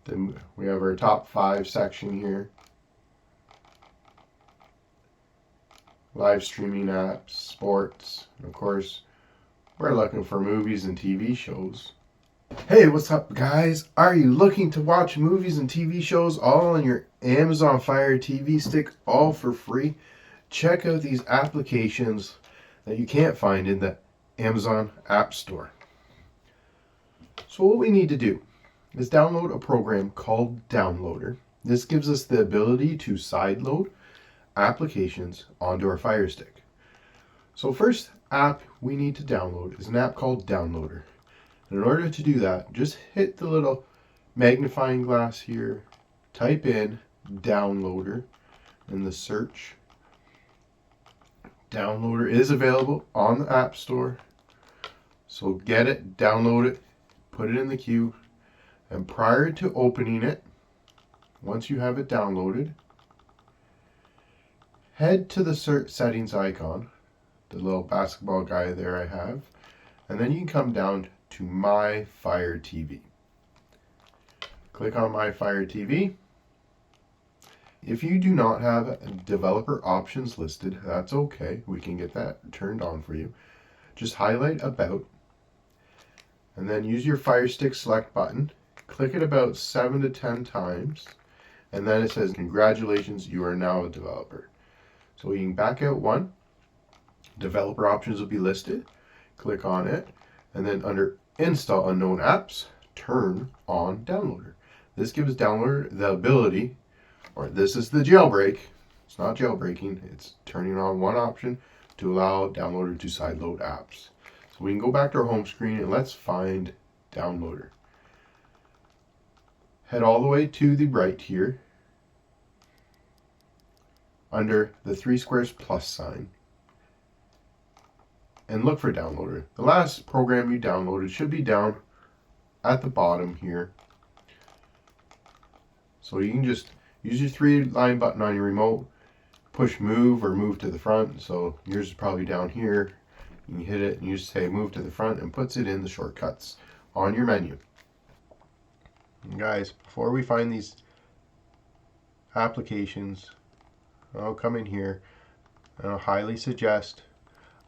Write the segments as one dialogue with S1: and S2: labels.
S1: Then we have our top 5 section here. Live streaming apps, sports, and of course, we're looking for movies and TV shows. Hey, what's up, guys? Are you looking to watch movies and TV shows all on your Amazon Fire TV stick, all for free? Check out these applications that you can't find in the Amazon App Store. So what we need to do is download a program called Downloader. This gives us the ability to sideload applications onto our Fire Stick. So first app we need to download is an app called Downloader. And in order to do that, just hit the little magnifying glass here, type in Downloader in the search. Downloader is available on the App Store. So get it, download it, put it in the queue, and prior to opening it, once you have it downloaded, head to the settings icon, the little basketball guy there I have, and then you can come down to My Fire TV. Click on My Fire TV. If you do not have developer options listed, that's okay. We can get that turned on for you. Just highlight About, and then use your Fire Stick select button. Click it about 7 to 10 times, and then it says, congratulations, you are now a developer. So you can back out one. Developer options will be listed. Click on it, and then under Install Unknown Apps, turn on Downloader. This gives Downloader the ability, or this is the jailbreak. It's not jailbreaking, it's turning on one option to allow Downloader to sideload apps. So we can go back to our home screen and let's find Downloader. Head all the way to the right here, under the 3 squares plus sign, and look for Downloader. The last program you downloaded should be down at the bottom here. So you can just use your 3-line button on your remote, push move or move to the front. So yours is probably down here. You can hit it and you just say move to the front, and puts it in the shortcuts on your menu. And guys, before we find these applications, I'll come in here and I'll highly suggest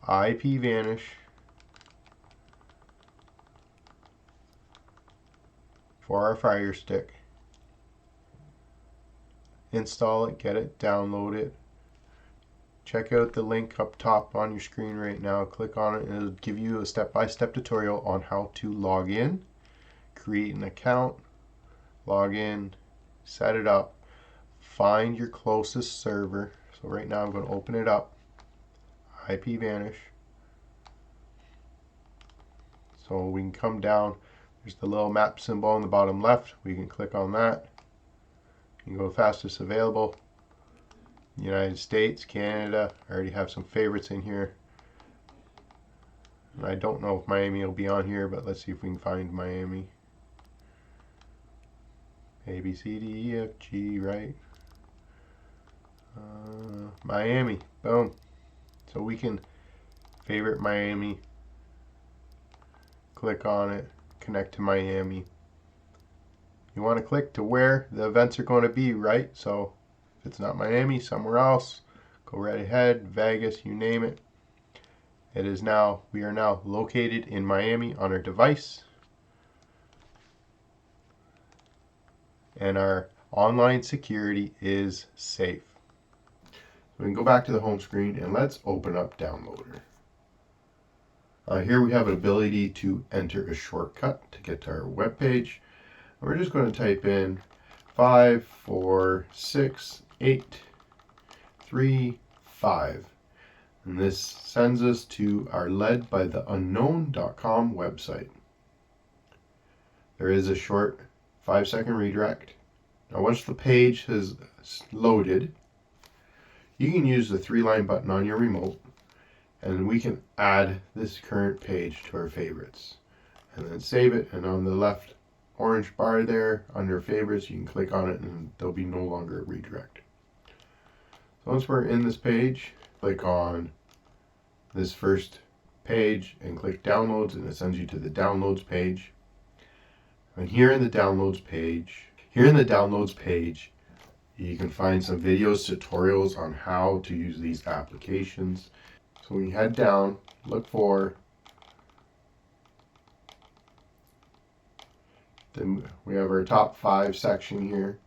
S1: IP Vanish for our Fire Stick. Install it, get it, download it. Check out the link up top on your screen right now. Click on it and it'll give you a step-by-step tutorial on how to log in, create an account, log in, set it up, find your closest server. So right now I'm going to open it up, IP Vanish. So we can come down, there's the little map symbol on the bottom left. We can click on that. You can go fastest available. United States, Canada. I already have some favorites in here. And I don't know if Miami will be on here, but let's see if we can find Miami. A, B, C, D, E, F, G, right? Miami. Boom. So we can favorite Miami. Click on it. Connect to Miami. You want to click to where the events are going to be, right? So if it's not Miami, somewhere else, go right ahead. Vegas, you name it. We are now located in Miami on our device. And our online security is safe. So we can go back to the home screen and let's open up Downloader. Here we have an ability to enter a shortcut to get to our web page. We're just going to type in 5, 4, 6, 8, 3, 5. And this sends us to our ledbytheunknown.com website. There is a short 5-second redirect. Now once the page has loaded, you can use the 3-line button on your remote, and we can add this current page to our favorites. And then save it, and on the left orange bar there under favorites, you can click on it and there'll be no longer a redirect. So once we're in this page, click on this first page and click downloads, and it sends you to the downloads page. And here in the downloads page, Here in the downloads page, you can find some videos, tutorials on how to use these applications. So when you head down, look for, then we have our top 5 section here.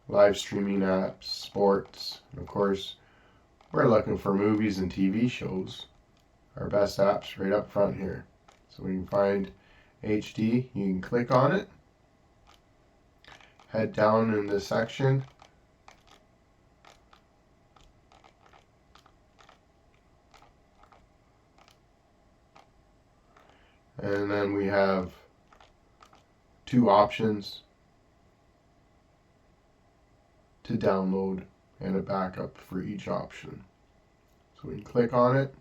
S1: Live streaming apps, sports, and of course, we're looking for movies and TV shows. Our best apps right up front here. So we can find HD, you can click on it, head down in this section, and then we have 2 options to download and a backup for each option. So we can click on it,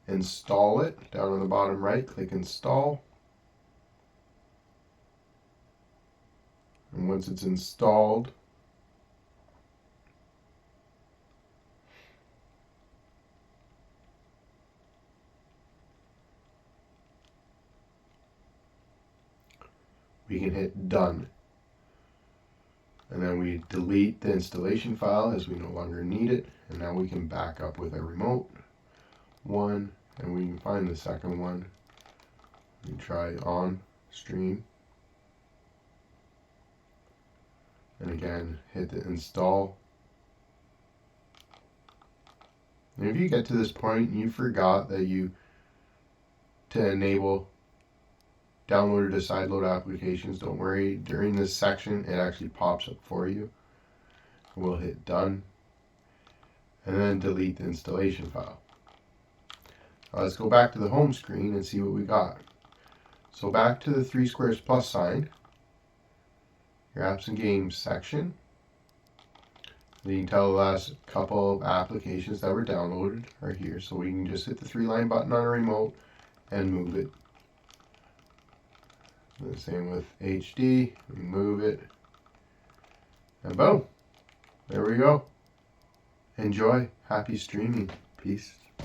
S1: install it, down on the bottom right, click install. And once it's installed, we can hit done. And then we delete the installation file as we no longer need it. And now we can back up with a remote one, and we can find the second one. We can try on stream. And again, hit the install. And if you get to this point and you forgot that to enable download or to sideload applications, don't worry. During this section, it actually pops up for you. We'll hit done and then delete the installation file. Now let's go back to the home screen and see what we got. So back to the 3 squares plus sign, your apps and games section. Then you can tell the last couple of applications that were downloaded are here. So we can just hit the 3-line button on a remote and move it. The same with HD, we move it, and boom, there we go. Enjoy, happy streaming, peace.